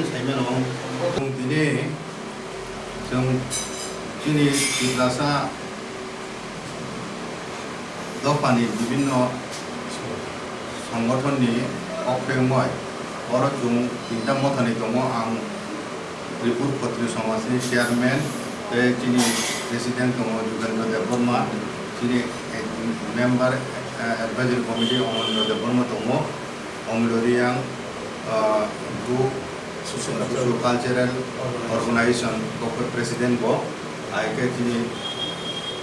사이면 공들이 좀 진이 지라사 দোকানি বিভিন্ন সংগঠনनि অফ্রেমय अरो जों तिनटा मथानि दङ आं त्रिपुर क्षत्रिय समाजनि चेयारमेन जोंनि प्रेसिडेन्ट दङ जुगेन्द्र देव बर्मा जोंनि मेम्बार एडभाइजरी कमिटि अमरेन्द्र देव बर्मा दङ अंगलरि आं group social cultural organisation copper president बो आइके जोंनि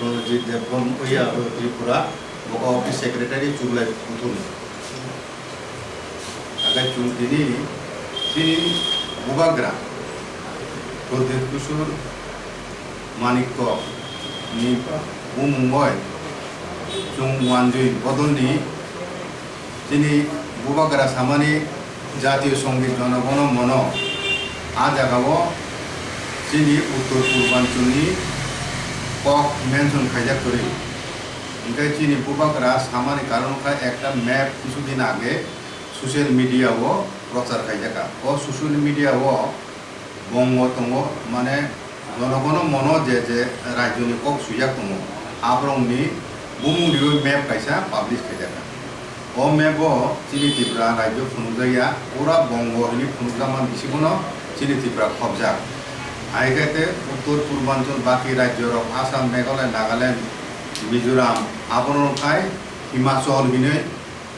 रनजित देव बर्मा त्रिपुरा बको ऑफिस सेक्रेटारी चुगलाई पुथुन आगे चुंतिनी तिनी बुबाग्रा प्रदीप किशोर मानिक्य नि बुमुंगय जों वानजुई बदलनि तिनी बुबाग्रा सामानि जातीय संगीत जनगण मन आ जागाओ तिनी उत्तर पूर्वांचलनि कक मेंशन खाइजा करी इनका चीनी बुबाग्रा सामानि कारण का एक मैप किछुदिन आगे सोशल मीडिया वो प्रचार खाइजाका और सोशल मीडिया वो बंग दङ माने जनगण मन जे जे राज्यनि कक सुजाक दङ आब्रंनि बुमुंनि मैप काइसा पाब्लिश खाइजाका ओ मैप चीनी त्रिपुरा राज्य फुनुजाया पूरा बंग नि फुनुजामान बिसिगनो चीनी त्रिपुरा खबजा आइगाते उत्तर पूर्वांचल बाकी राज्य आसाम मेघालय नागालैंड मिजोराम आबरनखाय हिमाचल हिनै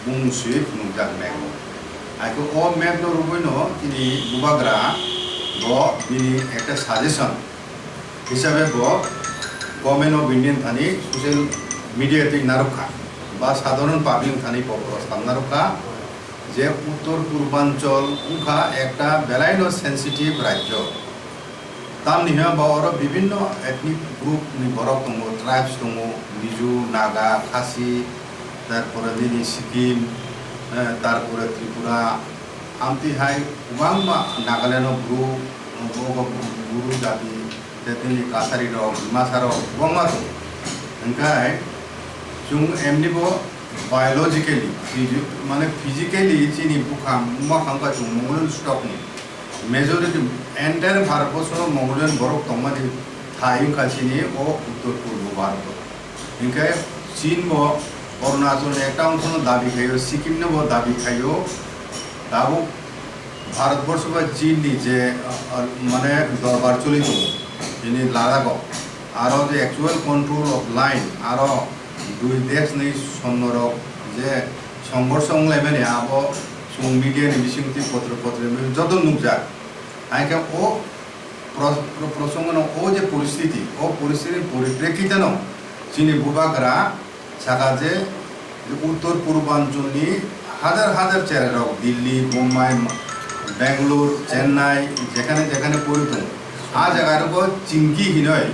बुंसुय फुनुजाक मैप आइको ओ मैप नो रुबैनो तिनि बुबाग्रा ब बिनि एकटा साजेशन हिसाबै ब गभर्नमेंट ऑफ इंडियन थानि सोशल मीडिया ते नारखा बा साधारण पब्लिक थानि प्रस्ताव नारखा जे उत्तर पूर्वांचल उखा एकटा बेलायनो सेंसिटिव राज्य तामनिहा बावरो विभिन्न एथनिक ग्रुप नि बरक दङ ट्राइब्स दङ मिजो नागा खासी तारपरे दिनि सिक्किम तारपरे त्रिपुरा आमतिहाय गोबां नागालैंड गुरु जाति तेनि कासारि दं डिमासा दं गोबां दं ओंखाय जों एमनिबो बायोलॉजिकली माने फिजिकली चीनी बुखा मा खांका जों मंगलन स्टॉकनि मेजॉरिटी एंटायर भारतवर्ष मंगलन बरक दंमानि थायु खासिनि ओ उत्तर पूर्व भारत ओंखाय चीन बो अरुणाचल एक अंश दाबी खायो सिक्किम ने दाबी खायो दाबो भारतवर्ष बा चीन नि जे माने दरबार चली दं इनि लादाग आरो जे एक्चुअल कंट्रोल ऑफ लाइन आरो दुई देश नि सन्नर जे संघर्ष लाइमाने आबो जों मीडिया नि बिसिंति पत्र जत नुजा आइका ओ प्रसंगन ओ जे परिस्थिति परिप्रेक्षित न चीनी बुबाग्रा सागा जे उत्तर पूर्वांचलनि हाजार हाजार चेहरा दिल्ली मुम्बाई बेंगलोर चेन्नई जेखाने जेखाने पड़े आ जगह चिंकी हिनय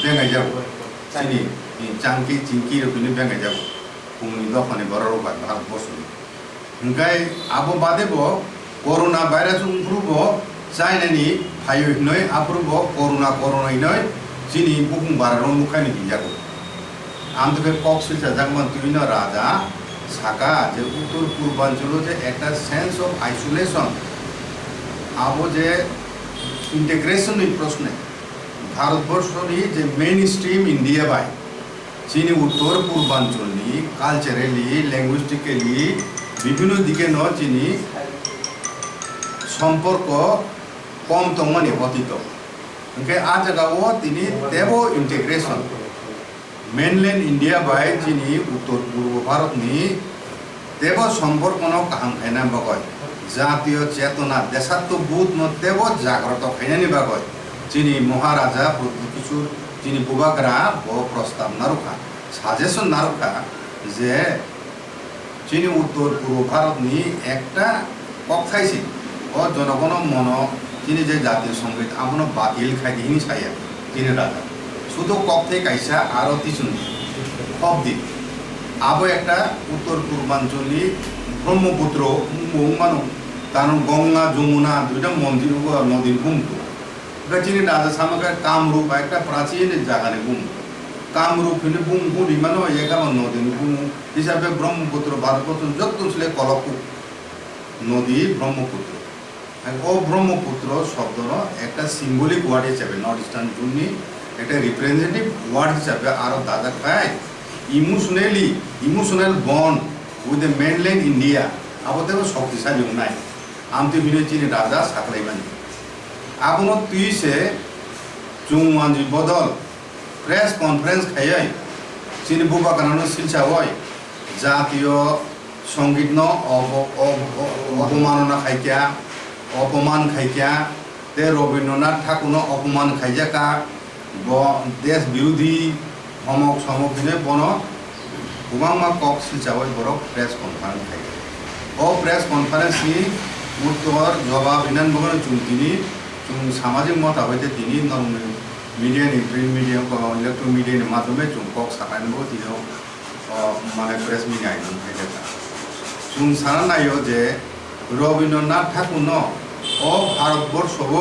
बेंगाई जाब चीनी चांकी चिंकी रोखिनि बेंगाई जाब फुंनि दखानि बरारो भारतवर्ष ओंखाय आबो बादेबो कोरोना भाइरास उनफ्रुबो चाइनानि फायो हिनय आफ्रुबो कोरोना हिनय चीनी बुकुं बारारो नुखानि बिजागो आमतके कक सिलसा जागमान तुइनो राजा साका जे उत्तर पूर्वांचल जे एक सेंस ऑफ आइसोलेशन आबो जे इंटीग्रेशन नि प्रश्न भारतवर्षनि जे मेन स्ट्रीम इंडिया बाय चीनी उत्तर पूर्वांचलनि कल्चरली लैंग्विस्टिकली विभिन्न दिके न चीनी सम्पर्क कम तंगमानि अतीत ओंखाय आ जगाओ तिनि देबो इंटीग्रेशन मेनलैंड इंडिया बाय चीनी उत्तर पूर्व भारत नि देव सम्पर्क न काहां खायना बागय जातीय चेतना देशात्मबोध न देव जाग्रत खायनानि बागय चीनी महाराजा प्रदीप किशोर चीनी बुबाग्रा ब प्रस्ताव नारखा साजेशन नारखा जे चीनी उत्तर पूर्व भारत नि एकटा कक्थाइसि अ जनगण मन चीनी जे जातीय संगीत आपनो बातिल खायदिनि साया चीनी राजा शुद्ध कक्थे कैसा आरती सुनी अब्दी आबो एक उत्तर पूर्वांचली ब्रह्मपुत्र मानो कारण गंगा जमुना दुईटा मंदिर नदी बुमतो चीनी राजा सामका कामरूप एक प्राचीन जगह बुम कामरूप बुम मानो एक नदी बुम हिसाब से ब्रह्मपुत्र भारतवर्ष जत कलकु नदी ब्रह्मपुत्र ও ব্রহ্মপুত্র শব্দর একটা সিম্বলিক ওয়ার্ড হিসাবে নর্থ ইস্টার্ন জোননি একটা রিপ্রেজেন্টেটিভ ওয়ার্ড হিসাবে আরও দাদা খায় emotional bond with the mainland India আবতেও শক্তিশালী নাই আমতে বিনে চিনি রাজা সাকলাইবানি আবনো তুইসে চুংমানজি বদল প্রেস কনফারেন্স খাইয়াই চিনি বুবা কানানো শিলসা হয় জাতীয় সঙ্গীত ন অপমাননা খাইকা অপমান খাইকা তে রবীন্দ্রনাথ ঠাকুর অপমান খাইজাকা দেশ বিরোধী সমক সমকিনে বন গোबांमा কক শিলসাওয়াই বরক প্রেস কনফারেন্স খাই ও প্রেস কনফারেন্সনি উত্তর জবাব বিনান বগন চুমতিনি চুম সামাজিক মতা হইতে তিনি মিডিয়ানি প্রিন্ট মিডিয়া ইলেকট্রনিক মিডিয়াनि মাধ্যমে চুম কক সাকাইনবো তিনিও মানে প্রেস মিডিয়া আইন খাইজাকা চুম সারা নাইও যে রবীন্দ্রনাথ ঠাকুর ও ভারতবর্ষব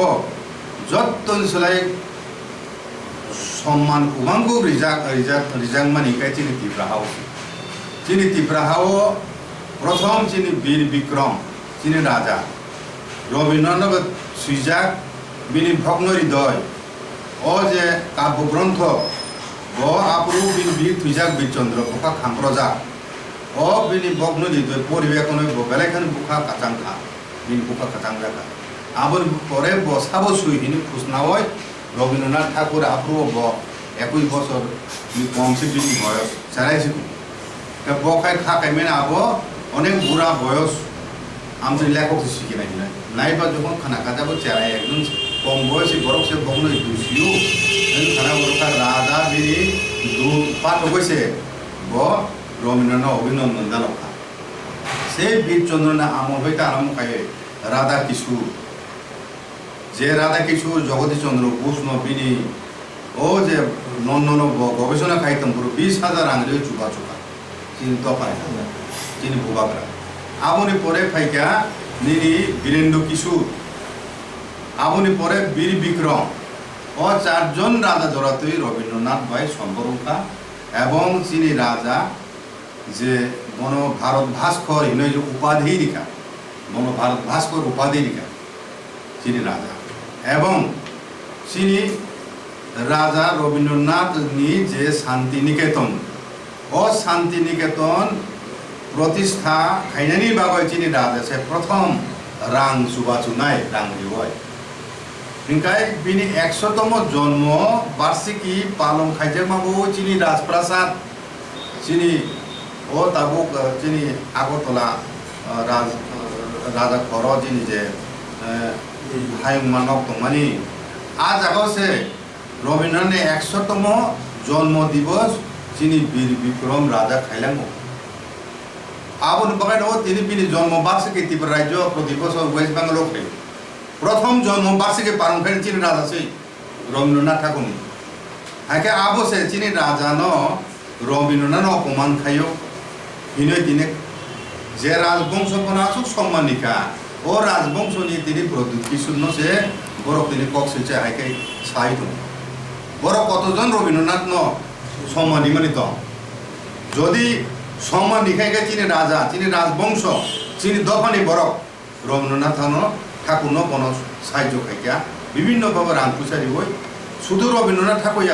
যতন সোলাই সম্মান কুবাঙ্গু রিজাংমানি কাই চিনি ত্রিপুরাহাও চিনি ত্রিপুরাহাও প্রথম চিনি বীর বিক্রম চিনি রাজা রবীন্দ্রনাথ সুইজাক বিনি ভগ্ন হৃদয় ও যে কাব্যগ্রন্থ ব আপরু বিনি বীর থুইজাক বীরচন্দ্র বুকা খামপ্রজা ও বিনি ভগ্ন হৃদয় পরিবেকন বেলাইখান বুকা কাচাংখা বিনি বুকা কাচাংজাকা আবার পরে বসাবো সুই হিনি খুশনাওয় রবীন্দ্রনাথ ঠাকুর আপরু 21 বছর কমসে বেশি বয়স চারাইছি বকাই খাকাই মেনে আবো অনেক বুড়া বয়স আমি লেখক শিখি নাইবা যখন খানা খাজাবো চেরাই একজন কম বয়সী বরক সে বগ্ন দুষিও খানা বরকা রাজা বিনি পাঠ হয়েছে ব রবীন্দ্রনাথ অভিনন্দন জানকা সেই বীরচন্দ্রনাথ আমল হইতে আরম্ভ খায় রাধা কিশোর যে রাধা কিশোর জগদীশচন্দ্র ঘোষ বিনি ও যে নন্দন গবেষণা খাইতাম পুরো 20,000 আংরে চুকা চুকা চিনি তফাই চিনি ভুবাকরা আবনি পরে ফাইকা নিরি বীরেন্দ্র কিশোর আবনি পরে বীর বিক্রম ও 4 জন রাজা জড়াতই রবীন্দ্রনাথ ভাই সম্পর্কা এবং চিনি রাজা যে বন ভারত ভাস্কর হিনই উপাধি রেখা বন ভারত ভাস্কর উপাধি রেখা চিনি রাজা এবং চিনি রাজা রবীন্দ্রনাথ নি যে শান্তিনিকেতন ও শান্তিনিকেতন প্রতিষ্ঠা খাইনানি বাগয় চিনি রাজা সে প্রথম রাং সুবাচুনাই রাং দিবয় ইনকাই বিনি 100তম জন্ম বার্ষিকী পালন খাইতে মাবো চিনি রাজপ্রাসাদ চিনি ও তাবুক চিনি আগরতলা রাজা খর চিনি যে হাইমানক তমানি আজ আগসে রবীন্দ্রনাথের 100তম জন্ম দিবস চিনি বীর বিক্রম রাজা খাইলাঙ্গো আবন বাগান ও তিনি বিনি জন্ম বার্ষিকী ত্রিপুরা রাজ্য প্রতি বছর ওয়েস্ট বেঙ্গল খাই প্রথম জন্ম বার্ষিকী পালন খাই চিনি রাজা সেই রবীন্দ্রনাথ ঠাকুর হাকে আবসে চিনি রাজা ন রবীন্দ্রনাথ অপমান খাইও হিনই তিনি যে রাজবংশ আসুক সম্মানিকা ও রাজবংশনি তিনি প্রদ্যুৎ কিশোর সে বরক তিনি কক্সিলছে হাইকে সাহিত্য বরক কতজন রবীন্দ্রনাথ সম্মান নিমানিত যদি সম্মান নিখাইকে চিনি রাজা চিনি রাজবংশ চিনি দফানি বরক রবীন্দ্রনাথ ঠাকুর বন সাহায্য খাইকা বিভিন্নভাবে রানপুচারি বই শুধু রবীন্দ্রনাথ ঠাকুর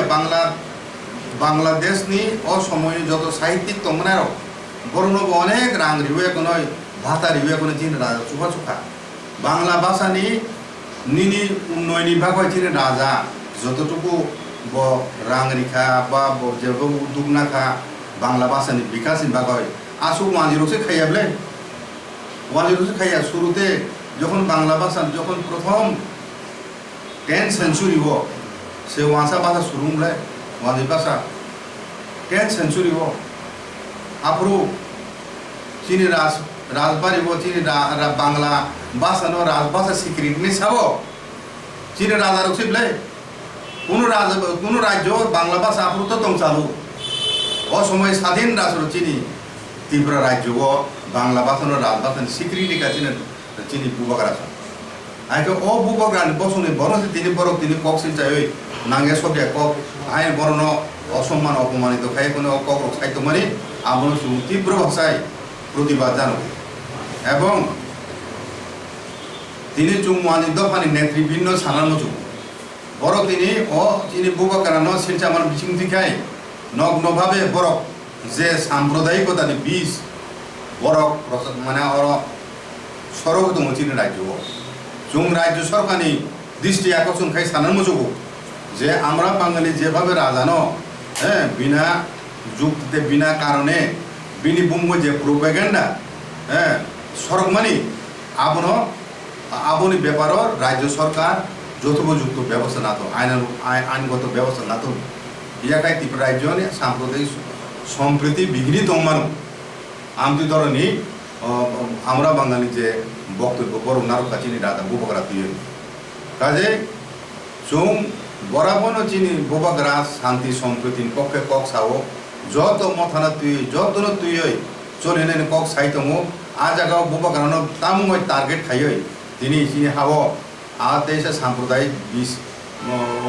বাংলাদেশ নি অসময় যত সাহিত্যিক তমনার বরণ অনেক রাং রিবে কোনো ভাতা রিবে কোনো চিনি রাজা চুখা চুখা বাংলা ভাষানি নিনি উন্নয়নী ভাগ হয় চিনি রাজা যতটুকু ব রাং রেখা বা যে উদ্যোগ না খা বাংলা ভাষানি বিকাশ ভাগ হয় আসুক ওয়াজিরোসে খাইয়াবলে ওয়াজিরোসে খাইয়া শুরুতে যখন বাংলা ভাষা যখন প্রথম 10th সেঞ্চুরি সে ওয়াসা ভাষা শুরু হলে ওয়াজি ভাষা 10th সেঞ্চুরি আপরু চিনি রাজবাড়ি চিনি বাংলা ভাষা রাজভাষা স্বীকৃতি সাব চিনি রাজা রক্ষিবলে কোন রাজ্য বাংলা ভাষা আপরু তো তং চালু অসময় স্বাধীন রাষ্ট্র চিনি ত্রিপুরা রাজ্য বাংলা ভাষা রাজভাষা স্বীকৃতি চিনি বুবাক রাষ্ট্র আইকে ও বুবাক রানি বসুনি বরং তিনি বরক তিনি কক্সিল চাই নাঙ্গে সবে কক আইন বরণ অসম্মান অপমানিত খাই কোনো কক সাহিত্য মানে আমন তীব্র ভাষায় প্রতিবাদ জানাবে এবং তিনি চুংমানি দফানি নেতৃবৃন্দ সানার মজু বড় তিনি বুবাকারানো শিলচামান বিচিং দিখাই নগ্নভাবে বড় যে সাম্প্রদায়িকতানি বিষ বড় মানে সড়ক দङ চিনি রাজ্য जों রাজ্য সরকারনি দৃষ্টি আকর্ষণ খাই সানার মজু যে আমরা বাঙালি যেভাবে রাজানো হ্যাঁ বিনা যুক্তিতে বিনা কারণে বিনি বুম্ব যে প্রোপাগান্ডা হ্যাঁ সরকমানি আবনি ব্যাপার রাজ্য সরকার যথোপযুক্ত ব্যবস্থা না তো আইনগত ব্যবস্থা না তো ইয়াকাই ত্রিপুরা রাজ্য সাম্প্রদায়িক সম্প্রীতি বিঘ্নি দংমানো আমতি ধরনি আমরা বাঙালি যে বক্তব্য বড় নারক চিনি রাজা বুবাগরা তুই কাজে जों বরাবরও চিনি বুবাগরা শান্তি সম্প্রীতির পক্ষে কক সাও যত মথানা তুই যতন তুই চলে কক সাইতমো आ जागाव बुबागरानो तामुङै टार्गेट खायै दिनै चिनि हावो आ देशा साम्प्रदायिक बिस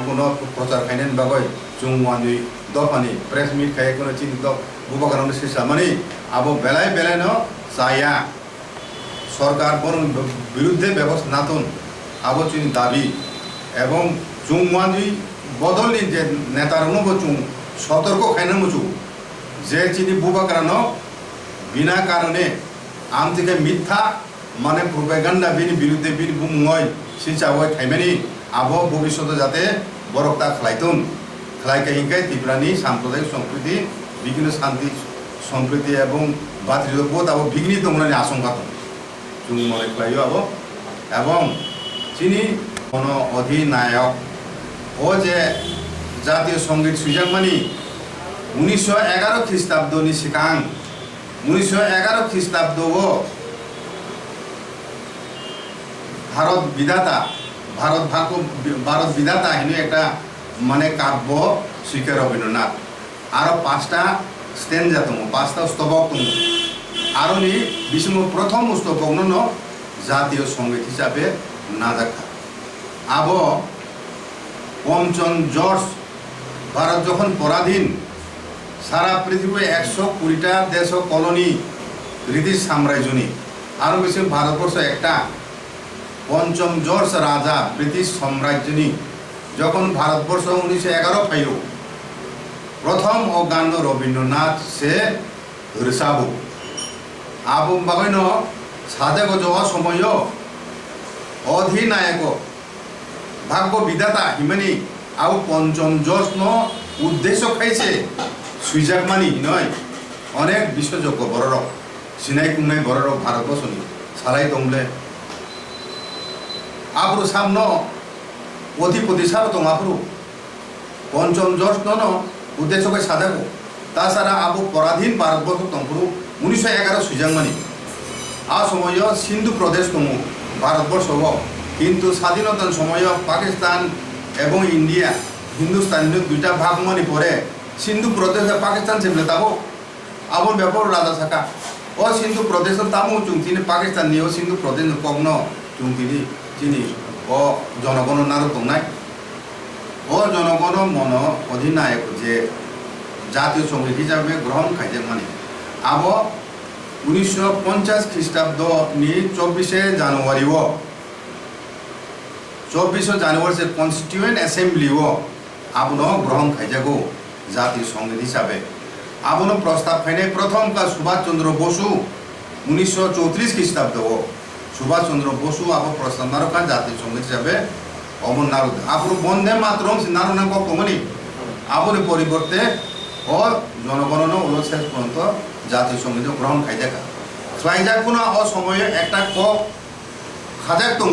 कोनो प्रचार खायनायनि बागै जों वानि दफानि प्रेस मिट खायै कोनो चिनि द बुबागरानो सिसामानि आबो बेलाय बेलायनो जाया सरकार बरं बिरुद्धे व्यवस्था नातुन आबो चिनि दाबि এবং जों वानि बदलनि जे नेतारनो जों सतर्क खायनो मुजु जे चिनि बुबागरानो बिना कारणे आम থেকে মিথ্যা মানে প্রোপাগান্ডা বিনি বিরুদ্ধে বিনি বুময় সিচাওয় থাইমানি আবো ভবিষ্যতে যাতে বরকতা খালাইতুন খালাইকে হিংকাই ত্রিপুরানি সাম্প্রদায়িক সম্প্রীতি বিভিন্ন শান্তি সম্প্রীতি এবং ভাতৃত্ববোধ আবো বিঘ্নি দংনানি আশঙ্কা দं जों মনে খালাইও আবো এবং চিনি কোন অধিনায়ক ও যে জাতীয় সঙ্গীত সুইজাংমানি 1911 খ্রিস্টাব্দনি সিকাং 1911 খ্রিস্টাব্দ ভারত বিধাতা হিনে একটা মানে কাব্য শিখে রবীন্দ্রনাথ আরো 5টা স্ট্যান্জা দङ 5টা স্তবক দङ আরো নি বিষ্ম প্রথম স্তবক ন জাতীয় সঙ্গীত হিসাবে নাজাকা আবো পঞ্চম জর্জ ভারত যখন পরাধীন সারা পৃথিবী 120টা দেশ কলোনি ব্রিটিশ সাম্রাজ্যনি আর বেশি ভারতবর্ষ একটা পঞ্চম জর্জ রাজা ব্রিটিশ সাম্রাজ্যনি যখন ভারতবর্ষ 1911 ফাইল প্রথম অজ্ঞান রবীন্দ্রনাথ সে ঋষাবু আবু বাগৈন সাদেগ যাওয়া সময় অধিনায়ক ভাগ্য বিধাতা হিমানি আউ পঞ্চম জর্জ উদ্দেশ্য খাইছে সুইজারমানি নয় অনেক বিশ্বযোগ্য বড় সিনাই কুংনাই বড় ভারতবর্ষনি সারাই দংলে আবরু সামনো অধিপতি সার দং আবরু পঞ্চম জর্জ নন উদ্দেশ্যকে সাজাবো তাছাড়া আবু পরাধীন ভারতবর্ষ দংপুরু 1911 সুইজারমানি আ সময় সিন্ধু প্রদেশ দङ ভারতবর্ষ কিন্তু স্বাধীনতার সময় পাকিস্তান এবং ইন্ডিয়া হিন্দুস্তান দুইটা ভাগ মানি পরে सिंधु प्रदेश पाकिस्तान से ताबो आबो व्यापार राजा सका ओ सिंधु प्रदेश तामु चुंगतिनि पाकिस्तान नि ओ सिंधु प्रदेश कग्न चुंगतिनि चिनि ओ जनगण नार दंनाय ओ जनगण मन अधिनायक जे জাতীয় সঙ্গীত হিসাবে গ্রহণ খাইছে মানে আবো 1950 খ্রিস্টাব্দ नि 24 জানুয়ারি 24 জানুয়ারি से कॉन्स्टिट्यूएंट असेंबली आबनो ग्रहण खाइजागो জাতীয় সঙ্গীত হিসাবে আবনো প্রস্তাব খাইনে প্রথম কা সুভাষ চন্দ্র বসু 1934 খ্রিস্টাব্দ সুভাষ চন্দ্র বসু আবো প্রস্তাব নারকা জাতীয় সঙ্গীত হিসাবে অমর নারদ আপরু বন্দে মাতরম নারনা কমনি আবনের পরিবর্তে ও জনগণন হলো শেষ পর্যন্ত জাতীয় সঙ্গীত গ্রহণ খাইজাকা খাইজাক কোনো অসময়ে একটা ক খাজাক দङ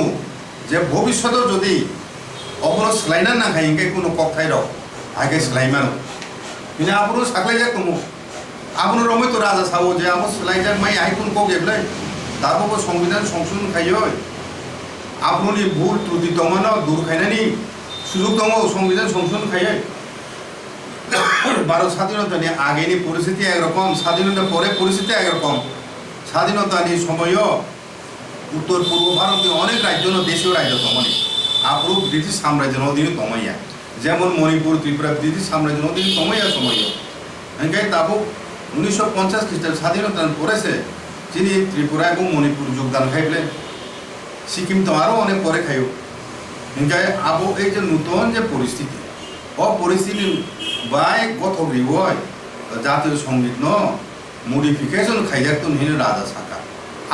যে ভবিষ্যতে যদি অবনো স্লাইনা না খাইকে কোনো কক খাই রক আগে স্লাইমানো बिना आपरो साखलायजाक दङ आपनो रमै तो राजा सावो जे आपो स्लाइजाक माइ आइकुन को गेबलै दाबो संविधान संशोधन खायो आपनोनि भूल त्रुटि दङनो दूर खायनानि सुजुग दङ संविधान संशोधन खायो भारत স্বাধীনতাनि আগেनि परिस्थिति एकरकम স্বাধীনতা পরে परिस्थिति एकरकम স্বাধীনতাनि समय उत्तर पूर्व भारतनि अनेक राज्य देशीय राज्य दङनि आपरो ब्रिटिश साम्राज्यनि अधीने दङया যেমন মণিপুর ত্রিপুরা ব্রিটিশ সাম্রাজ্য অধীন সময়া সময় এঙ্গাই তাবো 1950 খ্রিস্টাব্দ স্বাধীনতার পরেছে যিনি ত্রিপুরা এবং মণিপুর যোগদান খাইলে সিকিম তো আরও অনেক পরে খাইও হিংকায় আবো এই যে নতুন যে পরিস্থিতি পরিস্থিতি বাই গত রিবয় জাতীয় সঙ্গীত ন মডিফিকেশন খাইজাক তো নিহিন রাজা সাকা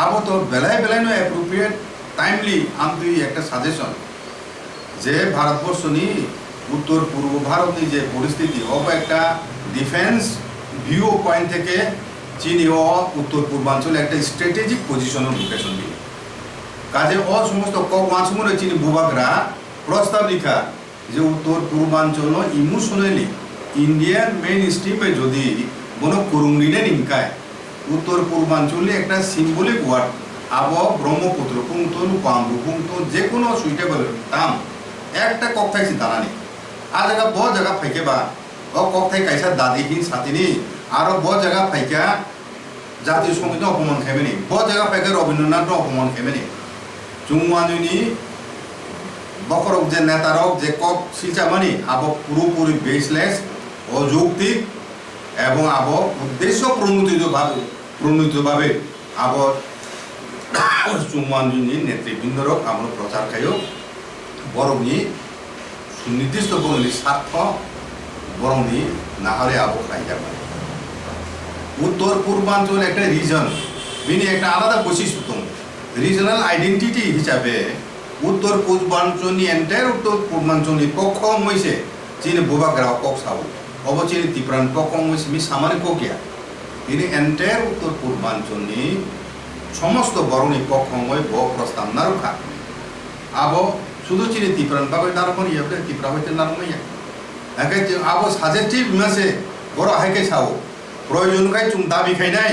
আবো তো বেলায় বেলায় অ্যাপ্রোপ্রিয়েট টাইমলি আমি একটা সাজেশন যে ভারতবর্ষ নি উত্তর পূর্ব ভারতের যে পরিস্থিতি একটা ডিফেন্স ভিউ পয়েন্ট থেকে চীন উত্তর পূর্বাঞ্চলে একটা স্ট্র্যাটেজিক পজিশনের লোকেশন দিয়ে কাজে সমস্ত সময় চীন ভূভাগরা প্রস্তাব লিখা যে উত্তর পূর্বাঞ্চল ইমোশনালি ইন্ডিয়ান মেইন স্ট্রিমে যদি কোনো করুংরিনে নিমকায় উত্তর পূর্বাঞ্চলে একটা সিম্বলিক ওয়ার্ড আব ব্রহ্মপুত্র পুংতন পাম্বু পুংতন যে কোনো সুইটেবল দাম একটা কক্থাই চিন্তা নেই আর জায়গা জায়গা ফাইকে বা কক্থাই কাইসা দাদিহীন সাথিনি আরো জায়গা ফাইকা জাতীয় সঙ্গীত অপমান খাইবে নি জায়গা ফাইকা রবীন্দ্রনাথ অপমান খাইবে নি জুমানুনি বকরক যে নেতারক যে কক শিলচামানি আব পুরোপুরি বেসলেস অযৌক্তিক এবং আব উদ্দেশ্য প্রণোদিতভাবে আব জুমানুনি নেতৃবৃন্দরক আমরা প্রচার খাইও বরংনি সুনির্দিষ্ট বরংনি স্বার্থ বরংনি না হলে আব খাই যাবে উত্তর পূর্বাঞ্চল একটা রিজন বিনি একটা আলাদা বৈশিষ্ট্য রিজনাল আইডেন্টিটি হিসাবে উত্তর পূর্বাঞ্চলনি এন্টায়ার উত্তর পূর্বাঞ্চলনি পক্ষ মইছে চীন ভূভাগরা কক সাবু অবচীন ত্রিপুরান পক্ষ মইছে মি সামানি কোকিয়া তিনি এন্টায়ার উত্তর পূর্বাঞ্চলনি সমস্ত বরণী পক্ষ মই ব প্রস্তাব না রখা আব শুধু চীন ত্রিপুরান পাবে নারমনি ইয়াবে ত্রিপুরা হইতে নারমনি একে আব সাজেস্টিভ মাসে বড় হাইকে সাবো প্রয়োজনকাই চুম দাবি খাই নাই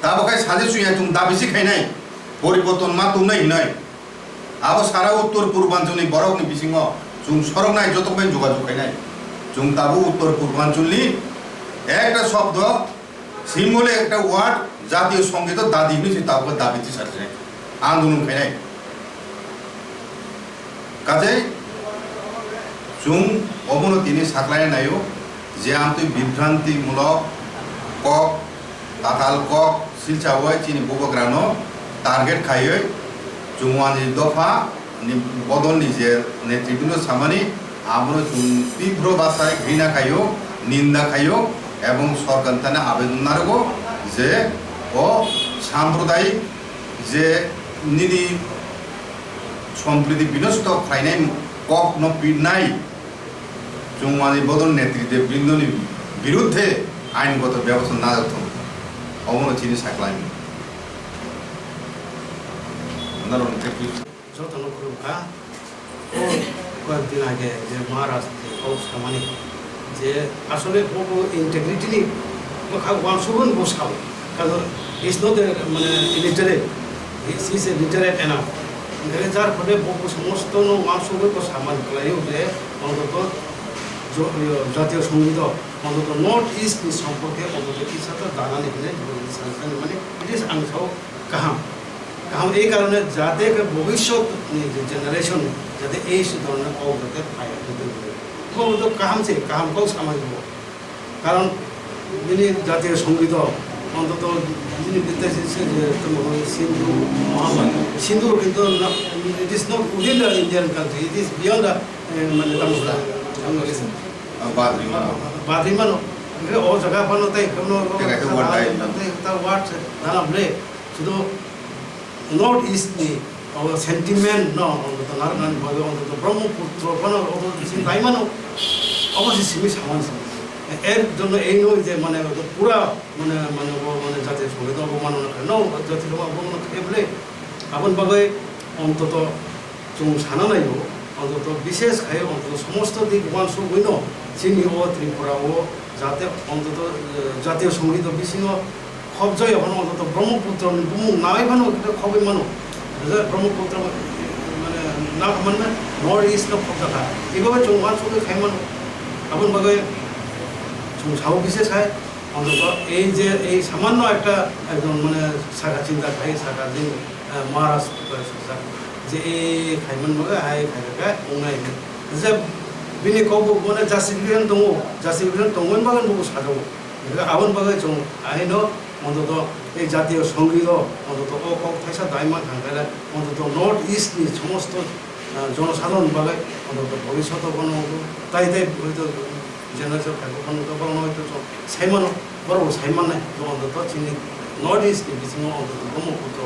তাবকাই সাজে সুইয়া চুম দাবিসি খাই নাই পরিবর্তন মা তুম নাই নয় আবো সারা উত্তর পূর্বাঞ্চলনি বরকনি বিসিংহ চুম সরক নাই যতক্ষণ যোগাযোগ খাই নাই চুম তাবু উত্তর পূর্বাঞ্চলনি একটা শব্দ সিম্বলে একটা ওয়ার্ড জাতীয় সঙ্গীত দাদি হইছে তাবো দাবিতি সাথে আন্দোলন খাই নাই কাজেই চুম অবনতিনি সাকলায় নাইও যে আমি বিভ্রান্তিমূলক কক তাতাল কক শিলচাওয়াই চিনি ববগ্রানো টার্গেট খাইয়ে চুমানি দফা বদলনি যে নেতৃবৃন্দ সামানি আমরা তীব্র ভাষায় ঘৃণা খাইও নিন্দা খাইও এবং সরকার তানে আবেদন নারগো যে সাম্প্রদায়িক যে নিনি সম্প্রীতি বিনষ্ট খাইনাই কক নাই চুমানি বদল নেতৃত্বে বৃন্দনি বিরুদ্ধে আইনগত ব্যবস্থা না যত অবনতিনি সাকলাই যত্ন করুকা ও কয়েকদিন আগে যে মহারাষ্ট্রে অবস্থামানি যে আসলে বহু ইন্টেগ্রিটি ওয়ানসুগুন বসাও কারণ ইস নট মানে লিটারেট ইস এ লিটারেট এনাফ যার ফলে বহু সমস্ত ওয়ানসুগুন সামাল করাইও যে অন্তত জাতীয় সঙ্গীত অন্তত নর্থ ইস্ট সম্পর্কে অন্তত কিছু দাঁড়ানি মানে ইট ইস আংসাও কাহাম কাহাম এই কারণে যাতে ভবিষ্যৎ জেনারেশন যাতে এই ধরনের অবগত পায় কাহামছে কাহামকেও সামাল দেব কারণ যিনি জাতীয় সঙ্গীত অন্তত যিনি বিদ্যাশিষ্য সিন্ধু মহামান সিন্ধু কিন্তু it is not within the Indian country it is beyond মানে Tamil Nadu Badrimano, o jaga pano tay kono ta wat danable sudo north east ni o sentiment no to narnan bhave on to brahmaputra pano o sin daimano obviously simi saman এর জন্য এই নয় যে মানে পুরা মানে মানে মানে জাতীয় সঙ্গীত অবমাননা করে ন জাতীয় অবমাননা করে বলে আপন ভাবে অন্তত 좀 সানানাইও অন্তত বিশেষ খাই অন্তত সমস্ত দিক মানুষ হইন চিনি ও ত্রিপুরা ও যাতে অন্তত জাতীয় সঙ্গীত বিশিন্ন খবজয় এখন অন্তত ব্রহ্মপুত্র নামাই মানো খবই মানো ব্রহ্মপুত্র মানে না মানে নর্থ ইস্ট খব জায়গা এইভাবে 좀 মানুষকে খাই মানো আপন ভাবে 좀 সাহু বিশেষ খায় অন্তত এই যে এই সামান্য একটা একদম মানে শাখা চিন্তা খাই শাখা দিন মহারাষ্ট্র যে এই খাইমান মগে আই খাইকা ওনাই যে বিনি কব মানে জাসিফিকেশন দङ জাসিফিকেশন দङमोन बागन बो साजाव আবন বাগে 좀 아이노 অন্তত এই জাতীয় সংগীত অন্তত ও কক থাইসা দাইমান থাকালে অন্তত নর্থ ইস্টনি সমস্ত জনসাধারণ বাগে অন্তত ভবিষ্যৎ কোনো তাই তাই হয়তো জেনারেশন থাকবে অন্তত বড় হয়তো সাইমান বড় সাইমান নাই অন্তত চিনি নর্থ ইস্টনি বিছিङाव অন্তত ব্রহ্মপুত্র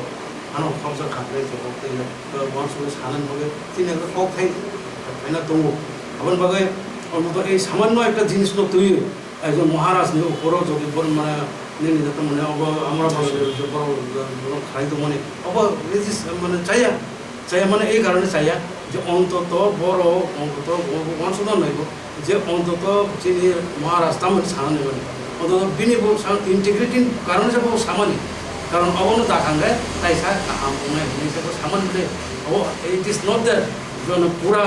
আনো খবসা খাবে জগৎ তেলে মানুষের সানান বাগে চিনি কক থাই ফাইনা দङ আবন বাগে অন্তত এই সামান্য একটা জিনিস তৈরি একজন মহারাজনি উপরও যদি মানে নিয়ে যেতে মানে আমরা বড় খাইতো মানে মানে চাইয়া মানে এই কারণে চাইয়া যে অন্তত বড় অন্তত অংশধন নইব যে অন্তত যিনি মহারাজ তামন সামান্য মানে অন্তত বিনি ইন্টিগ্রিটির কারণে যে সামান্য কারণ অবনো দাখাঙ্গায় তাই সা সামান্য ইট ইজ নট দ্যাট পুরা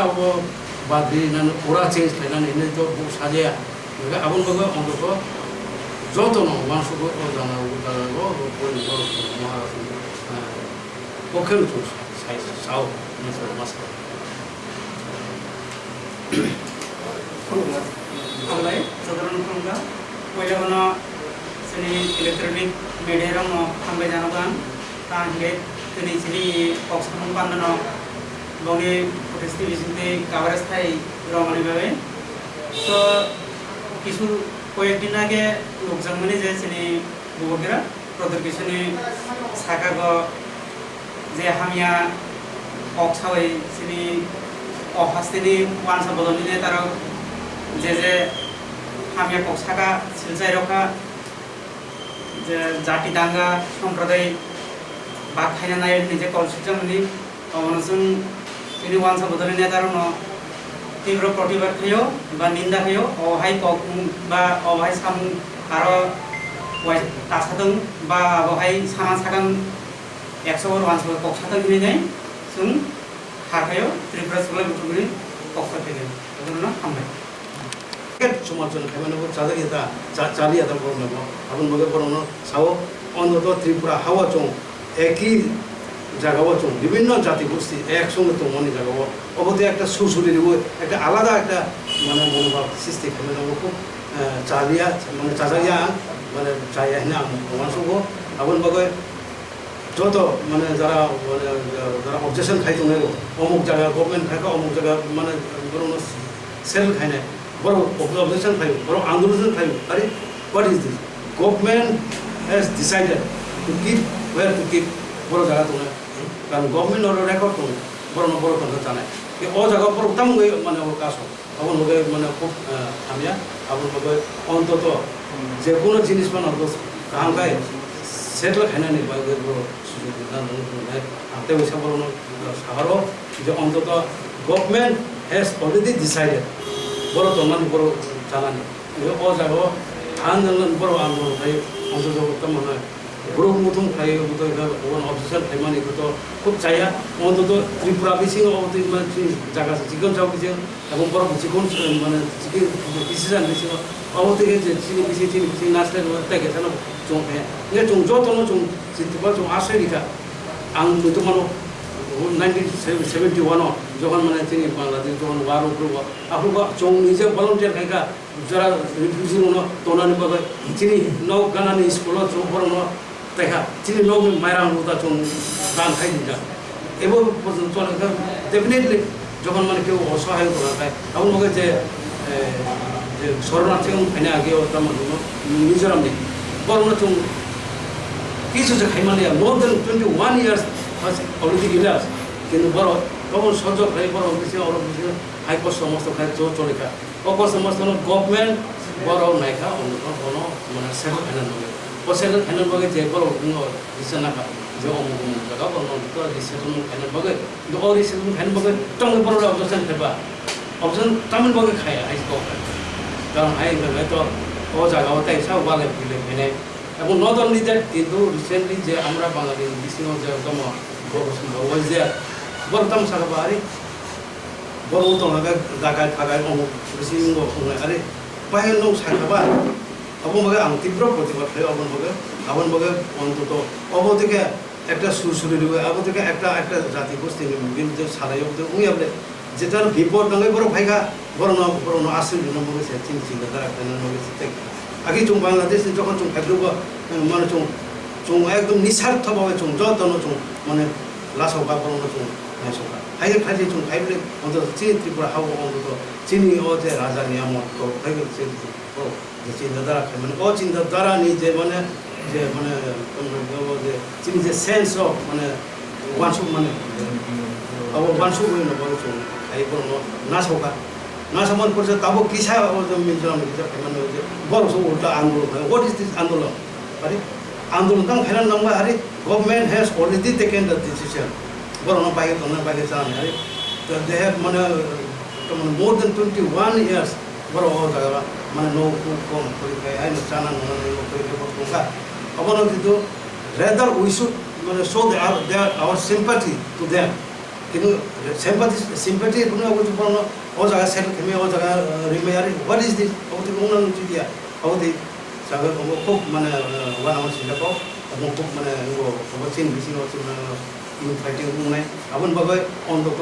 বাদ্রি পুরা চেঞ্জ খাইনাनै তো সাজায়া আবন বাগে অন্তত যতন মাংসকে জানাবো মহারাজ পক্ষের সাও মাস্টার खुलुमबाय साधारण खुलुमगा पहिलाखौनो जोंनि इलेक्ट्रनिक मिडियायाव हामबाय जानांगौ तांगे दिनै जोंनि बक्सखौ बान्दानो गावनि प्रटेस्ट टिभिजोंते कभारेज थाय रमानि भाবে তো কিছু কয়েকদিন আগে লোকজন মানে যে जोंनि बर'फोरा प्रदर्शनी साकाग जे हामिया अक्सावै जोंनि अहास्तेनि वानसा बदलनि तार जे हामिया कक्साका सिलचाय रखा जे जाति दांगा सम्प्रदाय बाखायनाय निजे कलसिजमनि अनजों जोंनि वानसा बदलनि तारन तीव्र प्रतिबाद खायो बा निंदा खायो अहाय कक बा अहाय सामु आरो तासादों बा अहाय साना सागां 100 वर वानसा कक्सादों हिनै जों हाखायो त्रिपुरा सुलाय बुथुमनि कक्सा फैगोन बेखौनो हामबाय সমালোচনা খাইমানবো চালিয়ে চালিয়ে তা বড় নেব আপন বগে বড় সাও অন্তত ত্রিপুরা হাওয়া চং একই জায়গাও চং বিভিন্ন জাতি গোষ্ঠী একসঙ্গে তো মনে জায়গাও অবধি একটা সুসুরি দেবো একটা আলাদা একটা মানে মনোভাব সৃষ্টি খাইমানবো খুব চালিয়া মানে চাচাইয়া মানে চাইয়া হিনা মানুষবো আপন বগে যত মানে যারা অবজেকশন খাইতো নেব অমুক জায়গা গভর্নমেন্ট খাইকা অমুক জায়গা মানে সেল খাইনায় বড় অবজেকশন খাইব বড় আন্দোলন খাইব আরে what is this government has decided to keep war to keep বড় জায়গা তো কারণ গভর্নমেন্ট ওর রেকর্ড তো বড় কথা জানায় ও জায়গা বড় উত্তম মানে ওর কাজ আপন লগে মানে খুব আমিয়া আপন লগে অন্তত যে কোনো জিনিস বানাবো কাহাঙ্গায় সেটল খাইনানি বা বড় সুযোগ আনতে পয়সা বড় সাহারও যে অন্তত গভর্নমেন্ট হ্যাজ অলরেডি ডিসাইডেড বড় তো মানে বড় জানানি ও জায়গা আন্দোলন বড় আন্দোলন খাই অন্তত মানে বড় মতন খাই অবজেকশন খাইমানি তো খুব চাইয়া অন্তত ত্রিপুরা বিসিং অবধি মানে জায়গা চিকন চাও বিসিং এবং বড় চিকন মানে ডিসিশন বিসিং অবধি চিনি বিসি চিনি বিসি নাচলে তাই গেছে না চং খাই চং যতন চং চিন্তা চং আশ্রয়িকা আং তো মানো 1971 যখন মানে তিনি বাংলাদেশ যখন ওয়ার উপর আপনার চং নিজে ভলান্টিয়ার খাইকা যারা রিফিউজি তোনানি বাগে তিনি নৌ গানানি স্কুলত চৌ বড় দেখা তিনি নৌ মাইরা হুতা চং গান খাই দিতা এবং চলে ডেফিনেটলি যখন মানে কেউ অসহায় করা খায় এমন মগে যে শরণার্থী খাইনে আগে তেমন মিজোরাম নেই বড় চং কিছু যে খাইমানে মোর দেন 21 ইয়ার্স অলরেডি গিলাস কিন্তু বড় তখন সহযোগ খাই বড় বেশি অর বেশি হাইকো সমস্ত খাই চলে খা অক সমস্ত গভর্নমেন্ট বড় নাইখা অন্য কোনো মানে সেটেল খাইনা নগে ও সেটেল খাইনা বগে যে বড় দিছে না খা যে অমুক জায়গা বড় তো সেটেল খাইনা বগে কিন্তু অর সেটেল খাইনা বগে টং বড় অবজেকশন খাইবা অবজেকশন তামিল বগে খায় আইকো কারণ আই তো ও জায়গা তাই সব বালে ফিলে ফেনে এবং নট অনলি দ্যাট কিন্তু রিসেন্টলি যে আমরা বাঙালি বিসিং যে একদম ওয়াজ দেয়ার বড় তাম সাকাবা আরে বড় তো জায়গায় থাকায় অমুক বিসিং আরে বাইরে লোক সাকাবা অবন বগে আং তীব্র প্রতিবাদ খাই অবন বগে অন্তত অবদিকে একটা সুরসুরি দেবে অবদিকে একটা জাতি গোষ্ঠী বিরুদ্ধে সারাই অবধি উনি আপনি যেটা বিপদ নয় বড় ভাইগা বড় ন আশ্রয় মগে চিন্তা তারা নগে আগে 좀 বাংলাদেশ যখন 좀 ভাগ্যব মানে 좀 একদম নিঃস্বার্থভাবে 좀 যতন 좀 মানে লাসবা বলনো 좀 해서가 하이까지 좀 가입을 먼저 찐 트리플 하고 먼저 찐이 어제 라자니 아무 또 가입을 또 이제 진다라 하면 진다라니 이제 뭐네 이제 뭐네 이제 찐 이제 센스 오브 뭐네 원수 뭐네 원수 보이는 거좀 가입으로 나서가 나서면 벌써 따보 기사 좀 민주당 이제 하면 이제 뭐로서 올라 안돌 what is this 안돌 아니 안돌 당 해는 넘가 하리 government has already taken the decision Borno Pakistan, they have more than 21 years. Borno no come. I understand rather we should show our sympathy to them. Sympathy what is this? fighting mengenai abon bagai untuk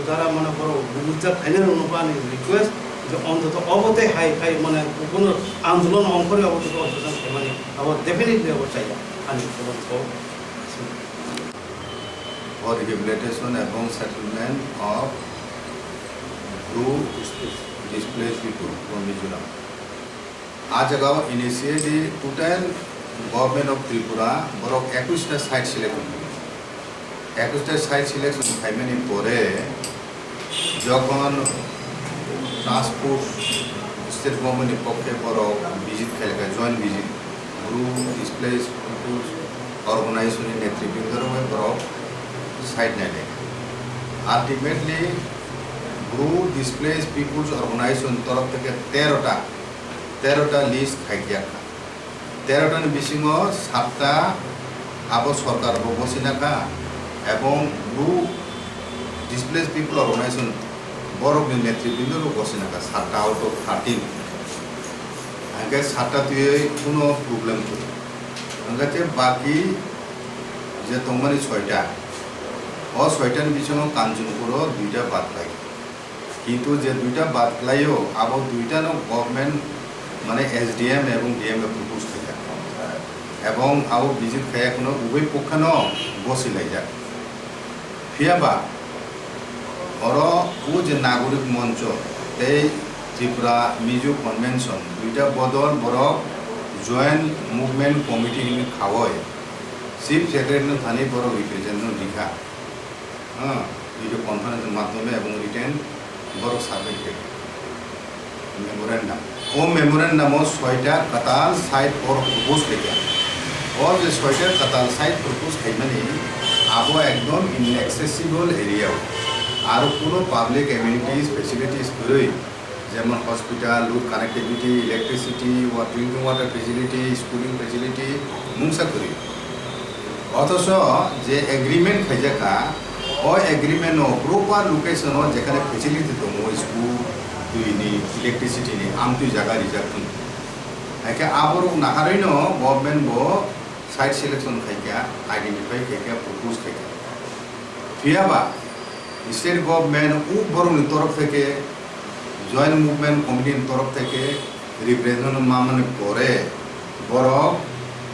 cara mana baru berujar ini runupan request itu untuk obote hai mana pun आंदोलन angkor ya untuk obotan kemana abot definitely abot saya ani abot so for rehabilitation এবং settlement of blue displaced people from Mizoram. आज जगह initiative total government of Tripura borok 21টা site select করবে 21টা site selection ফাইমেনি পরে যখন transport state গভর্নমেন্টের পক্ষে বড় visit খেলে joint visit group displaced peoples অর্গানাইজেশনের নেতৃবৃন্দর হয়ে বড় সাইট নেয় ultimately group displaced peoples organisation তরফ থেকে 13টা লিস্ট খাইয়া 13টার বিশিং 7টা আবো সরকার বসিনাকা এবং ব্লু ডিসপ্লেস পিপল অর্গানাইজেশন বড় নেতৃবৃন্দরও বসে না 7টা আউট অফ 13 আগে 7টা তুই কোনো প্রবলেম ছিল আগে বাকি যে তোমার 6টা ও 6টার বিছানো কাঞ্চনপুর 2টা বাদ লাগে কিন্তু যে 2টা বাদ লাইও আবার 2টা গভর্নমেন্ট মানে এসডিএম এবং ডিএম এ প্রপোজ থাকে এবং আবার ভিজিট খায় কোনো উভয় পক্ষানো বসে লাই যায় ফিয়াবা ওর ও যে নাগরিক মঞ্চ এই ত্রিপুরা মিজো কনভেনশন 2টা বদল বড় জয়েন্ট মুভমেন্ট কমিটি খাওয়ায় চিফ সেক্রেটারি থানি বড় রিপ্রেজেন্টেটিভ লিখা ভিডিও কনফারেন্সের মাধ্যমে এবং রিটেন বড় সার্টিফিকেট মেমোরেন্ডাম ও মেমোরেন্ডামও 6টা কাতাল সাইট ফর প্রপোজ থেকে ও যে 6টা কাতাল সাইট প্রপোজ খাইমানি আবো একদম ইনএক্সেসিবল এরিয়াও আর কোনো পাবলিক এমিনিটিস ফেসিলিটিস করেই যেমন hospital route connectivity electricity drinking water facility schooling facility মুংসা করি অথচ যে এগ্রিমেন্ট খাইজাকা ও এগ্রিমেন্টও প্রপার লোকেশন যেখানে ফেসিলিটি দো স্কুল তুইনি ইলেকট্রিসিটি নি আমতুই জায়গা রিজার্ভ তুই একে আবর নাহারইন গভর্নমেন্ট বো সাইট সিলেকশন খাইকা আইডেন্টিফাই খাইকা প্রপোজ খাইকা ফিয়াবা স্টেট গভর্নমেন্ট ও বরং তরফ থেকে জয়েন্ট মুভমেন্ট কমিটির তরফ থেকে রিপ্রেজেন্টেটিভ মানে পরে বড়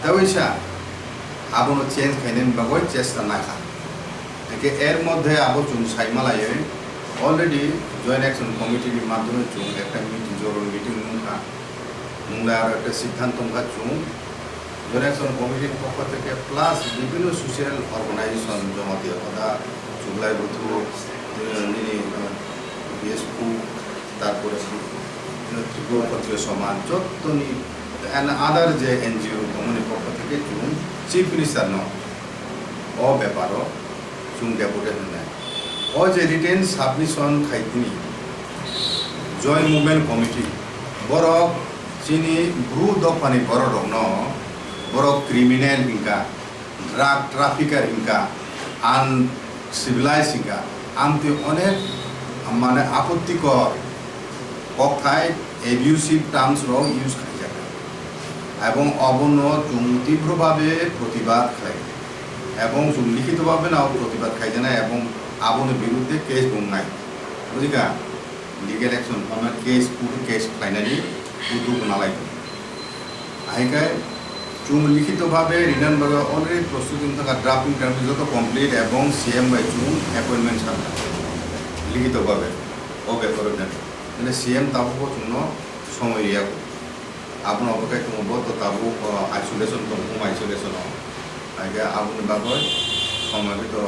তাইসা আবনো চেঞ্জ খাইনেন বাগৈ চেষ্টা নাখা একে এর মধ্যে আবো চুন সাইমালায় অলরেডি জয়েন্ট অ্যাকশন কমিটির মাধ্যমে চুন একটা মিটিং জরুরি মিটিং মুখা মুংলা আর একটা সিদ্ধান্ত মুখা চুন জয়েন্ট অ্যাকশন কমিটির পক্ষ থেকে প্লাস বিভিন্ন সোশিয়াল অর্গানাইজেশন জমা দিয়ে কথা চুগলাই বধু বিএসপু তারপরে ত্রিপুরা ক্ষত্রিয় সমাজ যতনি আদার যে এনজিও দমনের পক্ষ থেকে চুন চিফ মিনিস্টার ন ও ব্যাপারও চুন ডেপুটেশন নেয় ও যে রিটেন সাবমিশন খাইতিনি জয়েন্ট মুভমেন্ট কমিটি বড় চিনি ব্রু দফানি বড় রং ন বড় ক্রিমিনাল হিংকা ড্রাগ ট্রাফিকার হিংকা আনসিভিলাইজ হিংকা আমতে অনেক মানে আপত্তিকর কথায় এবিউসিভ টার্মস রং ইউজ খাই যাবে এবং অবন্য চুন তীব্রভাবে প্রতিবাদ খাই এবং চুন লিখিতভাবে নাও প্রতিবাদ খাই জানা এবং আবনের বিরুদ্ধে কেস বংনাই বুঝিকা লিগেল অ্যাকশন আমার কেস পুরো কেস ফাইনালি উদ্যোগ নালাই আহিকায় চুং লিখিতভাবে রিটার্ন ভাবে অলরেডি প্রস্তুতি থাকা ড্রাফটিং টার্মটি যত কমপ্লিট এবং সিএম বাই চুং অ্যাপয়েন্টমেন্ট সারনা লিখিতভাবে ও ব্যাপারে কিন্তু সিএম তাবুকো চুন সময় রিয়াকো আপনার অপেক্ষায় তোমার তো তাবু আইসোলেশন তো হোম আইসোলেশন আগে আপনি বাগয় সময় তো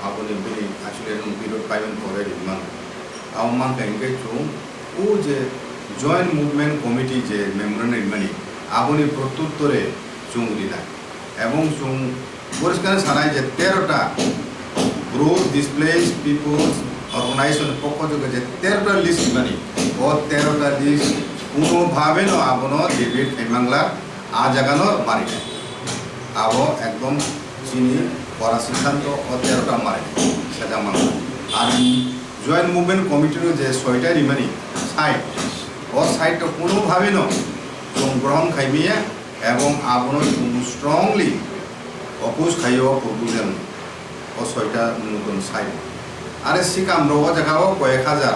আপনি বিনি আইসোলেশন পিরিয়ড পাইবেন পরে মান আমান কাইকে চুং ও যে জয়েন্ট মুভমেন্ট কমিটি যে মেমোরেন্ডাম মানি আপনি প্রত্যুত্তরে চুং দিলা এবং চুং পরিষ্কার জানায় যে 13টা গ্রুপ ডিসপ্লেস পিপলস অর্গানাইজেশন পক্ষ থেকে যে 13টা লিস্ট মানি ও 13টা লিস্ট কোনোভাবে ন আপনো ডেভিড বাংলা আ জাগানো মারি নাই আবো একদম চিনি করা সিদ্ধান্ত ও 13টা মারি সেটা মানা আর জয়েন্ট মুভমেন্ট কমিটির যে 6টা রিমানি সাইট ও সাইটটা কোনোভাবে ন গ্রহণ খাইমিয়ে এবং আপনো স্ট্রংলি অপোজ খাইও প্রপোজেল ও 6টা নতুন সাইট আরে সিকাম রো জায়গাও কয়েক হাজার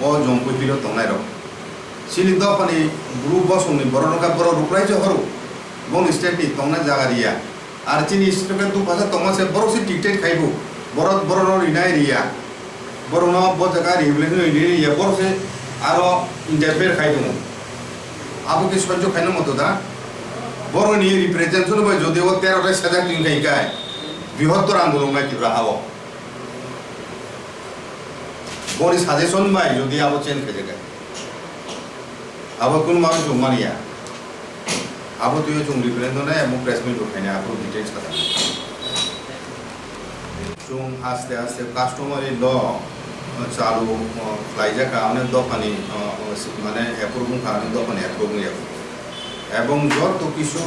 ও জম্পুহিল তংনাই রক সিনি দফানি গ্রুপ বসংনি বড় নকা বড় রুপ্রাই হরু বং স্টেটনি তংনা জায়গা রিয়া আর চিনি স্টেটকে দু ভাষা তংমাসে বড় সি টিকটেট খাইবো বড় বড় রিনাই রিয়া বড় ন ব জায়গা রিভলিউশন রিয়া বড় সে আরো ইন্টারফেয়ার খাইদো আবু কি সহ্য খাইনো মতো দা বড় নিয়ে রিপ্রেজেন্টেশন বাই যদিও 13টা সাজা তিন খাইকায় বৃহত্তর আন্দোলন নাই তীব্র হাওয়া বড়ি সাজেশন বাই যদি আবো চেঞ্জ খেয়ে যায় আবো কোন মানুষ জমানিয়া আবো তুই চুং রিপ্রেজেন্ট নাই এবং প্রেস মিট উঠাইনি আবো ডিটেলস কথা চুং আস্তে আস্তে কাস্টমারি ল চালু ফ্লাইজাকা অনেক দোকানি মানে অ্যাপ্রুভিং কারণে দোকানে অ্যাপ্রুভিং এবং যত কিছু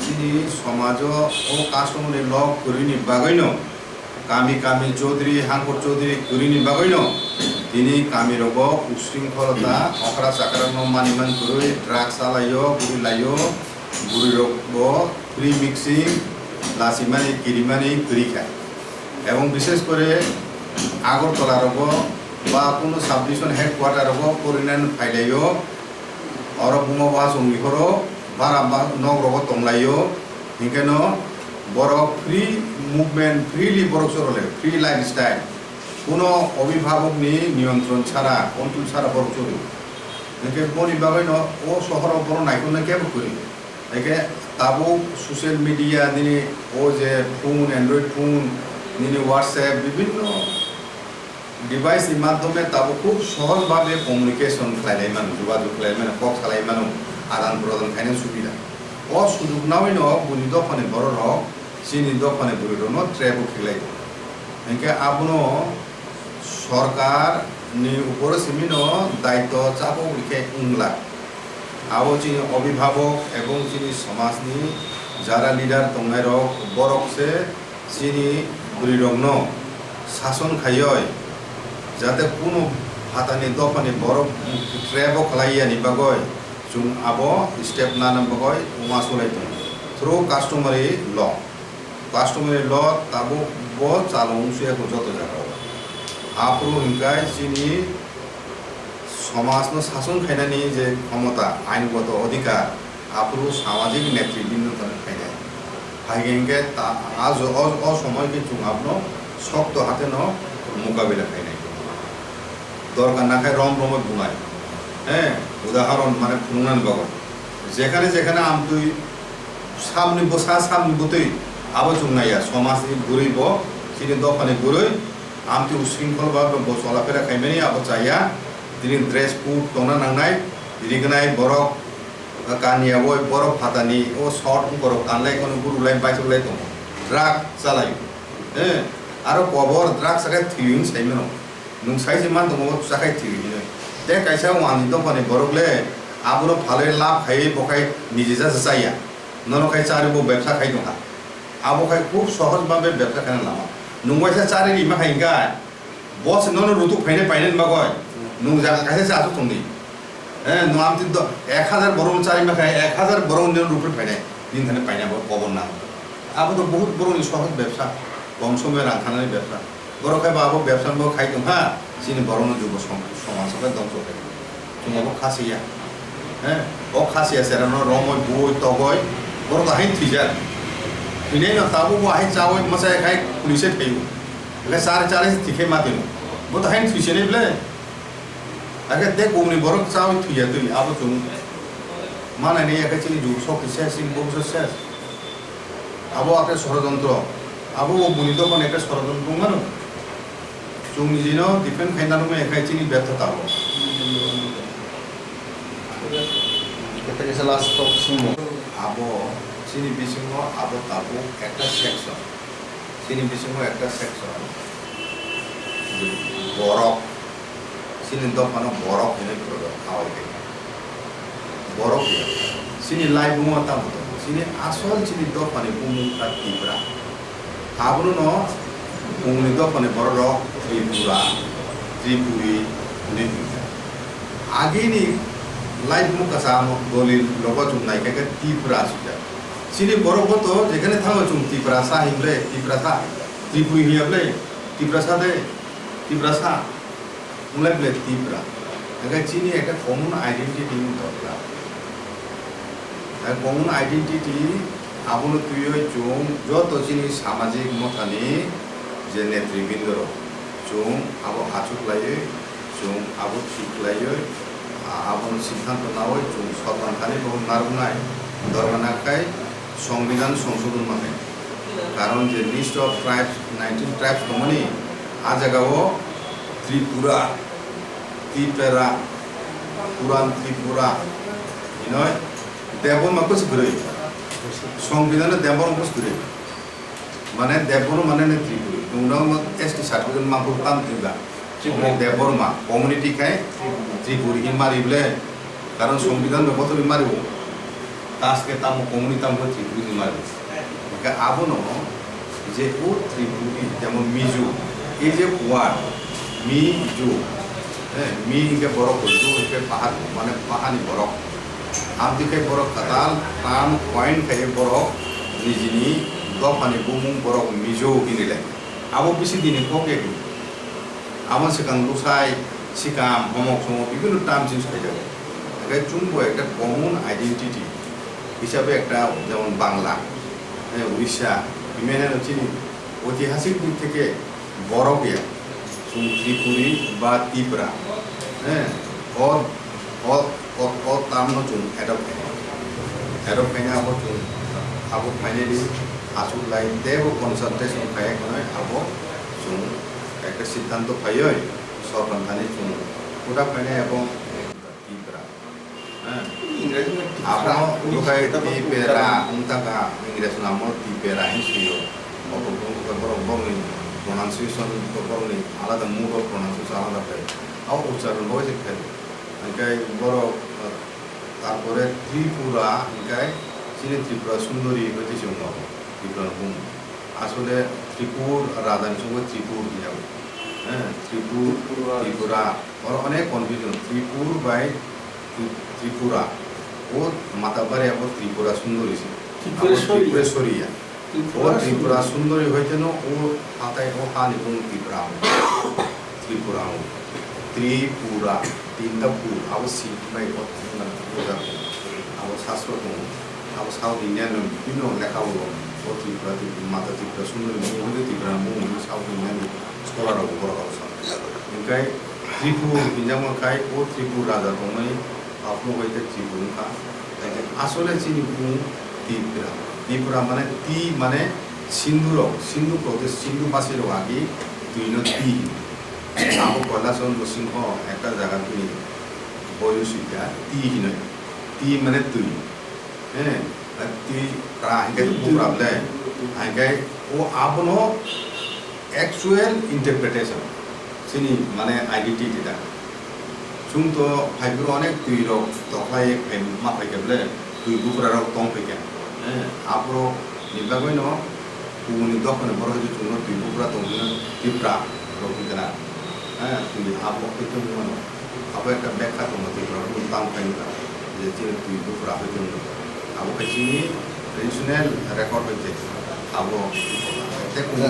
যিনি সমাজ ও কাস্টমারি ল করিনি বাগাইন কামি কামি চৌধুরী হাঙ্কর চৌধুরী করিনি বাগাইন তিনি কামি রব উশৃঙ্খলতা অকরা চাকরা মানিমান করে ড্রাগস চালাইও গুড়ি লাইও গুড়ি রব ফ্রি মিক্সিং লাসিমানি কিরিমানি করি খায় এবং বিশেষ করে আগরতলা রব বা কোনো সাব ডিভিশন হেডকোয়ার্টার রব পরিণাম ফাইলাইও অরব বুমা সঙ্গীহর বারা নগ রব তংলাইও হিংকেন বড় ফ্রি মুভমেন্ট ফ্রিলি বড় চলে ফ্রি লাইফ স্টাইল কোনো অভিভাবকনি নিয়ন্ত্রণ ছাড়া কন্ট্রোল ছাড়া বড় চলে একে বনি বাগাইন ও শহর বড় নাইকনে কেব করি একে তাবো সোশ্যাল মিডিয়া দিনে ও যে ফোন অ্যান্ড্রয়েড ফোন দিনে হোয়াটসঅ্যাপ বিভিন্ন ডিভাইসের মাধ্যমে তাবো খুব সহজভাবে কমিউনিকেশন খাইলাই মানুষ যোগাযোগ খাইলাই মানে কক খালাই মানুষ আদান প্রদান খাইনে সুবিধা ও সুযোগ নাওই ন বুনি দোকানে বড় রক চিনি দোকানে বুড়ি রন ট্রেবও খেলাই একে আপনো সরকার নি উপরে সিমিন দায়িত্ব চাপও লিখে উংলা আবো চিনি অভিভাবক এবং চিনি সমাজনি যারা লিডার তংনাই রক বরকসে চিনি বুড়ি রগ্ন শাসন খাইয় যাতে কোনো হাতানি দফানি বড় ট্রেবও খালাইয়ানি বাগয় जों आबो स्टेप नाम बगय उमा सोलाय थ्रु कास्टमारी ल ताबो बो चालुं सुयाको जत जागा आपरो हिंगाय जिनि समाजनो शासन खायनानि जे क्षमता आइनगत अधिकार आपरो सामाजिक नेतृत्व खायनाय हाइगेंगे ता आज असमय के जों आपनो शक्त हाते न मोकाबिला खायनाय दरकार ना खाय रम रम बुङाय হ্যাঁ উদাহরণ মানে ফুলনান বাগান যেখানে যেখানে আম তুই সামনে বসা সামনে বতই আবো চুংনাইয়া সমাজনি ঘুরইব চিনি দোকানে ঘুরই আম তুই উশৃঙ্খলভাবে চলাফেরা খাইমেনি আবো চাইয়া তিনি ড্রেস কোড টনা নাংনাই রিগনাই বরফ কানিয়া বই বরফ ফাতানি ও শর্ট বরফ কানলাই কোনো গুরুলাই বাইসলাই দङ ড্রাগ চালাই হ্যাঁ আরো কবর ড্রাগ সাকাই থিউন সাইমেন নং সাইজে মান দङ সাকাই থিউন दे कैसा वानी दफाने बरगले आबुनो फाले लाभ खाई बखाई निजे जासे जाया ननो खाई चारि बो व्यवसा खाई दङा आबो खाई खूब सहज भाबे व्यवसा खाना लामा नुंगवाइसा चारि रिमा खाइगा बस ननो रुतु फाइने पाइनेन बागय नुं जागा कासे जासु थंदि नो आमति 1000 बरं चारि मा खाई 1000 बरं ननो रुपे फाइने दिन थाने पाइना बो पवन ना आबो तो बहुत बरं सहज व्यवसा कम समय रांखानानि व्यवसा बर खाई बाबो व्यवसा बो खाई दङा सिनि बरं जुब समाज का दंस जोंबो खासिया হ্যাঁ ও খাসিয়া সেরানো রময় বই তগয় বড় তাহাই থিজার থিনাই না তাবো বাহাই চাওয় মাসায় খাই পুলিশে থাইও এখানে সাড়ে চারে থিখে মাতিনো বো তাহাই থুইছে নেই বলে আগে দেখ উনি বড় চাওয় থুইয়া তুই আবো চুম মানে নেই একে চিনি যুগ সব শেষ বংশ শেষ আবো একটা ষড়যন্ত্র আবো বুনিত মানে একটা ষড়যন্ত্র মানো চুম নিজেনো ডিফেন্ড খাইনানো একাই চিনি ব্যর্থতা হবো Kita kisah last talk semua. আবো চিনি বিসিংহ আবো তাবো একটা সেকশন চিনি বিসিংহ একটা সেকশন বরফ চিনি দোকানো বরফ এনে করে খাওয়াই দেয় বরফ চিনি লাই বুমো তাবো চিনি আসল চিনি দোকানে বুমুখা তীব্রা হাবনো ন বুমনি দোকানে বড় ত্রিপুরা ত্রিপুরি আগেনি লাইফ মুখা সামো দলিল লোক চুম নাইকা ত্রিপুরা সুজা চিনি বড় তো যেখানে থাকো চুম ত্রিপুরা সা হিবলে ত্রিপুরা সা ত্রিপুরি হিয়াবলে ত্রিপুরা সা দে ত্রিপুরা সা মুলাই বলে ত্রিপুরা এখানে চিনি একটা কমন আইডেন্টিটি দরকার কমন আইডেন্টিটি আবনো তুই চুম যত চিনি সামাজিক মতানি যে নেতৃবৃন্দ চুম আবো আচুক লাইয়ে চুম আবো ঠিক লাইয়ে আবন সিদ্ধান্ত না হয় চুম সরকারখানি বহু নারুনায় দরকার সংবিধান সংশোধন মানে কারণ যে লিস্ট অফ ট্রাইবস 19 ট্রাইবস দমনি আ জায়গাও ত্রিপুরা ত্রিপুরা পুরান ত্রিপুরা নয় দেবন মাকস ঘুরে সংবিধানে দেবন মাকস ঘুরে মানে দেবন মানে ত্রিপুরি তোমরাও এসটি সার্টিফিকেট মাপুর পান ত্রিপুরা দেবর মা কমিউনিটি খায় ত্রিপুরি মারিবলে কারণ সংবিধান কত মারিব তাসকে তাম কমিউনিটি তাম ত্রিপুরি মারিব আবনো যে ও ত্রিপুরি যেমন মিজু এই যে ওয়ার্ড মিজু হ্যাঁ মি কে বড় জু কে পাহাড় মানে পাহাড়ি বড় আমদিকে বড় কাতাল তাম পয়েন্ট খাই বড় নিজনি দফানি বুমুং বড় মিজু কিনিলে আবো বেশি দিনে ককে আমার সেখান লুসাই সিকাম হমক সমক বিভিন্ন টার্ম জিনিস হয়ে যাবে এখানে চুম্ব একটা কমন আইডেন্টিটি হিসাবে একটা যেমন বাংলা উড়িষ্যা বিভিন্ন হচ্ছে ঐতিহাসিক দিক থেকে বড় গিয়া চুম ত্রিপুরি বা ত্রিপুরা হ্যাঁ তাম চুম এডপ খাইনা আবো চুম আবো ফাইনালি আসুক লাই দেব কনসালটেশন খাই আবো চুম একটা সিদ্ধান্ত পাইয় সরকারখানি চুম ওটা পাইনে এবং ত্রিপুরা হ্যাঁ আমরা লোকাই ত্রিপুরা উন্তাকা ইংরেজ নাম ত্রিপুরা হিসিও বরং প্রনাউন্সিয়েশন বরং আলাদা মুড অফ প্রনাউন্সিয়েশন আলাদা পাই আও উচ্চারণ হয়েছে ফেলে এনকাই বড় তারপরে ত্রিপুরা এনকাই চিনি ত্রিপুরা সুন্দরী হয়েছে চুম ত্রিপুরা বুম আসলে ত্রিপুর রাজধানীর সঙ্গে ত্রিপুর দিয়ে হ্যাঁ ত্রিপুরা ওর অনেক কনফিউশন ত্রিপুর বাই ত্রিপুরা ও মাতাবারে আবার ত্রিপুরা সুন্দরী ত্রিপুরেশ্বরিয়া ও ত্রিপুরা সুন্দরী হয়েছে ও হাতায় ও হা নিপুণ ত্রিপুরা ত্রিপুরা ত্রিপুরা তিনটা পুর আবার সিট বাই আবার শাস্ত্র আবার সাউথ ইন্ডিয়ান বিভিন্ন লেখা বলো ও ত্রিপুরা মাতা ত্রিপুরা সুন্দরী মহিলা ত্রিপুরা মহিলা সাউথ ইন্ডিয়ান স্কলাররাও বড় ओमफ्राय त्रिपुर हिंजावखाय ओ त्रिपुर राजा दंमोन आपनो हयते त्रिपुरखा आसले चिनि बुं त्रिपुरा त्रिपुरा माने ती माने सिंधुर सिंधु प्रदेश सिंधु पासेर आगे दुइनो ती आबो कैलासचंद्र सिंह একটা জায়গা তুই বয়সিকা ती हिनो ती माने तुई হ্যাঁ ती प्राहिके पुराबले आगे ओ आपनो एक्चुअल इंटरप्रिटेशन চিনি মানে আইডেন্টিটিটা চুম তো ভাইব্র অনেক তুই রক তখলাই মা ফাইকেবলে তুই বুকুরা রক তং ফাইকে হ্যাঁ আপরো নিবাগই ন কুনি দখনে বড় হইছে চুম তুই বুকুরা তং ত্রিপুরা রক কিনা হ্যাঁ তুই আপো কইতে মনো আপো একটা ব্যাখ্যা তো মতে রক তাম ফাইকা যে চিনি তুই বুকুরা হইতে আপো চিনি ট্রেডিশনাল রেকর্ড হইছে আপো